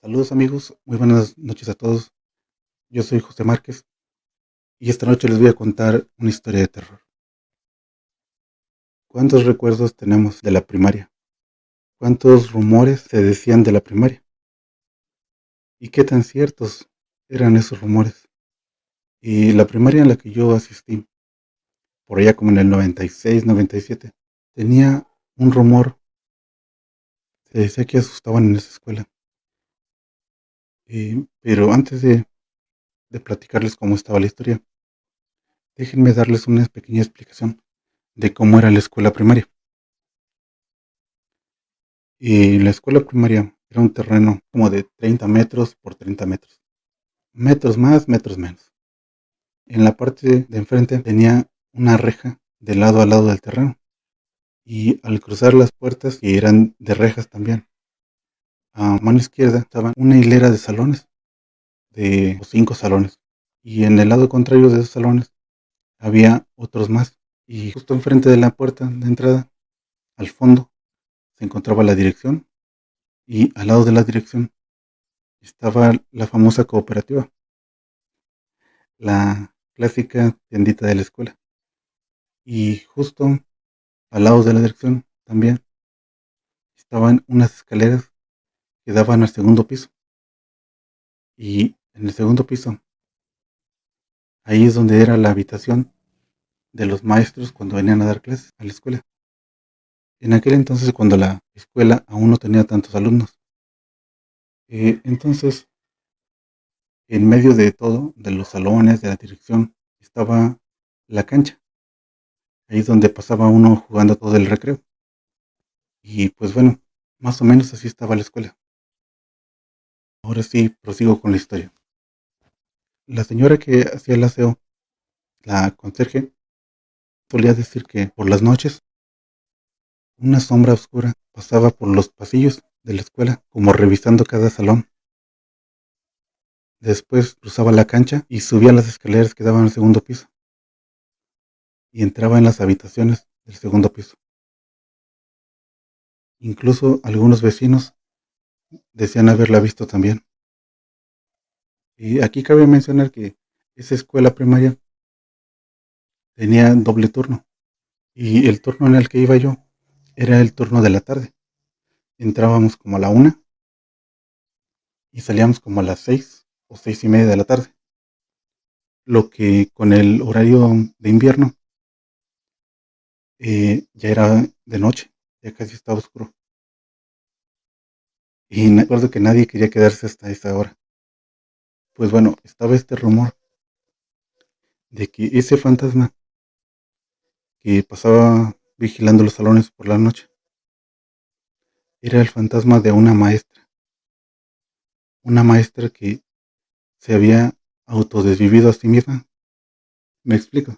Saludos amigos, muy buenas noches a todos. Yo soy José Márquez y esta noche les voy a contar una historia de terror. ¿Cuántos recuerdos tenemos de la primaria? ¿Cuántos rumores se decían de la primaria? ¿Y qué tan ciertos eran esos rumores? Y la primaria en la que yo asistí, por allá como en el 96, 97, tenía un rumor. Se decía que asustaban en esa escuela. Pero antes de platicarles cómo estaba la historia, déjenme darles una pequeña explicación de cómo era la escuela primaria. Y la escuela primaria era un terreno como de 30 metros por 30 metros. Metros más, metros menos. En la parte de enfrente tenía una reja de lado a lado del terreno. Y al cruzar las puertas, que eran de rejas también, a mano izquierda estaban una hilera de salones, de 5 salones. Y en el lado contrario de esos salones había otros más. Y justo enfrente de la puerta de entrada, al fondo, se encontraba la dirección. Y al lado de la dirección estaba la famosa cooperativa, la clásica tiendita de la escuela. Y justo al lado de la dirección también estaban unas escaleras que daban al segundo piso. Y en el segundo piso, ahí es donde era la habitación de los maestros cuando venían a dar clases a la escuela. En aquel entonces, cuando la escuela aún no tenía tantos alumnos. Entonces, en medio de todo, de los salones, de la dirección, estaba la cancha. Ahí es donde pasaba uno jugando todo el recreo. Y pues bueno, más o menos así estaba la escuela. Ahora sí, prosigo con la historia. La señora que hacía el aseo, la conserje, solía decir que por las noches una sombra oscura pasaba por los pasillos de la escuela, como revisando cada salón. Después cruzaba la cancha y subía las escaleras que daban al segundo piso, y entraba en las habitaciones del segundo piso. Incluso algunos vecinos decían haberla visto también. Y aquí cabe mencionar que esa escuela primaria tenía doble turno, y el turno en el que iba yo era el turno de la tarde. Entrábamos como a la 1 y salíamos como a las 6 o 6:30 de la tarde. Lo que con el horario de invierno ya era de noche, ya casi estaba oscuro. Y me acuerdo que nadie quería quedarse hasta esa hora. Pues bueno, estaba este rumor de que ese fantasma que pasaba vigilando los salones por la noche era el fantasma de una maestra que se había autodesvivido a sí misma. Me explico.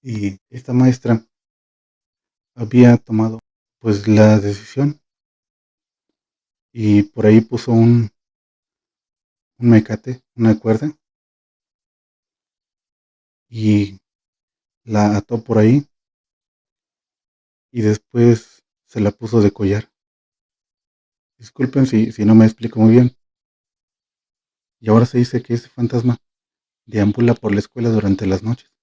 Y esta maestra había tomado pues la decisión, y por ahí puso un mecate, una cuerda, y la ató por ahí, y después se la puso de collar. Disculpen si no me explico muy bien. Y ahora se dice que ese fantasma deambula por la escuela durante las noches,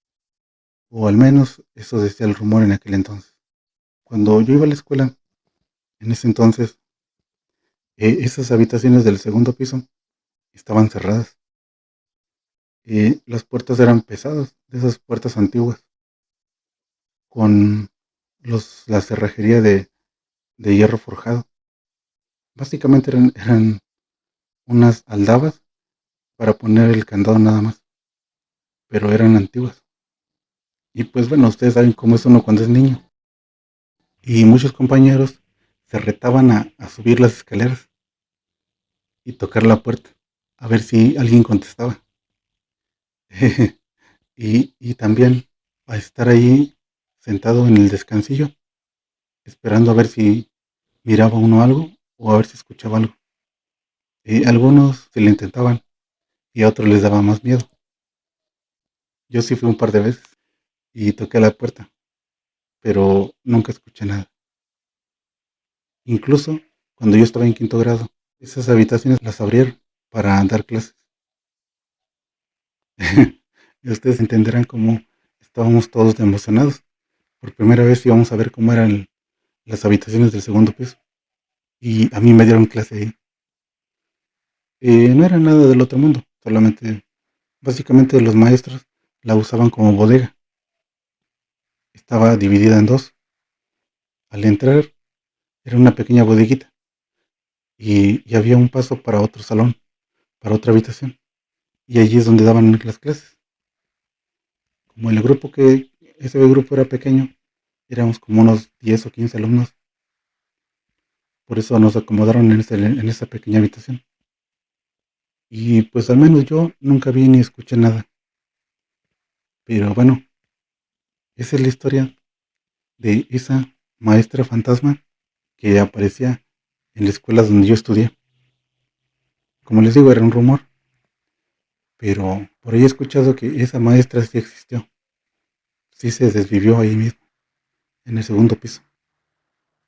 o al menos eso decía el rumor en aquel entonces. Cuando yo iba a la escuela, en ese entonces, esas habitaciones del segundo piso estaban cerradas. Las puertas eran pesadas, de esas puertas antiguas, con la cerrajería de hierro forjado. Básicamente eran unas aldabas para poner el candado nada más, pero eran antiguas. Y pues bueno, ustedes saben cómo es uno cuando es niño. Y muchos compañeros se retaban a subir las escaleras y tocar la puerta, a ver si alguien contestaba. y también a estar ahí sentado en el descansillo, esperando a ver si miraba uno algo o a ver si escuchaba algo. Algunos se lo intentaban y a otros les daba más miedo. Yo sí fui un par de veces y toqué la puerta, pero nunca escuché nada. Incluso cuando yo estaba en quinto grado, Esas habitaciones las abrieron para dar clases. Y ustedes entenderán cómo estábamos todos emocionados. Por primera vez íbamos a ver cómo eran las habitaciones del segundo piso. Y a mí me dieron clase ahí. No era nada del otro mundo, solamente, básicamente los maestros la usaban como bodega. Estaba dividida en dos. Al entrar era una pequeña bodeguita y había un paso para otro salón, para otra habitación. Y allí es donde daban las clases. Como ese grupo era pequeño, éramos como unos 10 o 15 alumnos. Por eso nos acomodaron en esa pequeña habitación. Y pues al menos yo nunca vi ni escuché nada. Pero bueno, esa es la historia de esa maestra fantasma que aparecía en la escuela donde yo estudié. Como les digo, era un rumor, pero por ahí he escuchado que esa maestra sí existió. Sí se desvivió ahí mismo, en el segundo piso.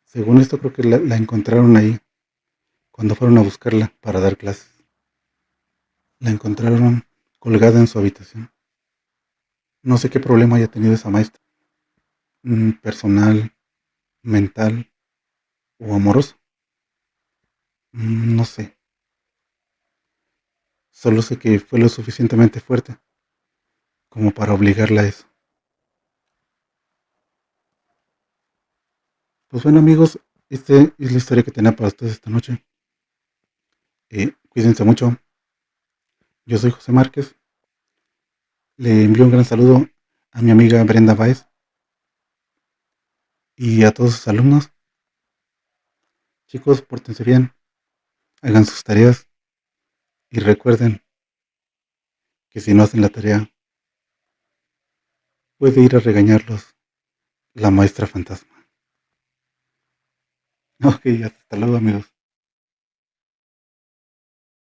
Según esto, creo que la encontraron ahí cuando fueron a buscarla para dar clases. La encontraron colgada en su habitación. No sé qué problema haya tenido esa maestra, personal, mental o amoroso. No sé. Solo sé que fue lo suficientemente fuerte como para obligarla a eso. Pues bueno amigos, esta es la historia que tenía para ustedes esta noche. Cuídense mucho. Yo soy José Márquez. Le envío un gran saludo a mi amiga Brenda Baez y a todos sus alumnos. Chicos, pórtense bien, hagan sus tareas y recuerden que si no hacen la tarea, puede ir a regañarlos la maestra fantasma. Ok, hasta luego amigos.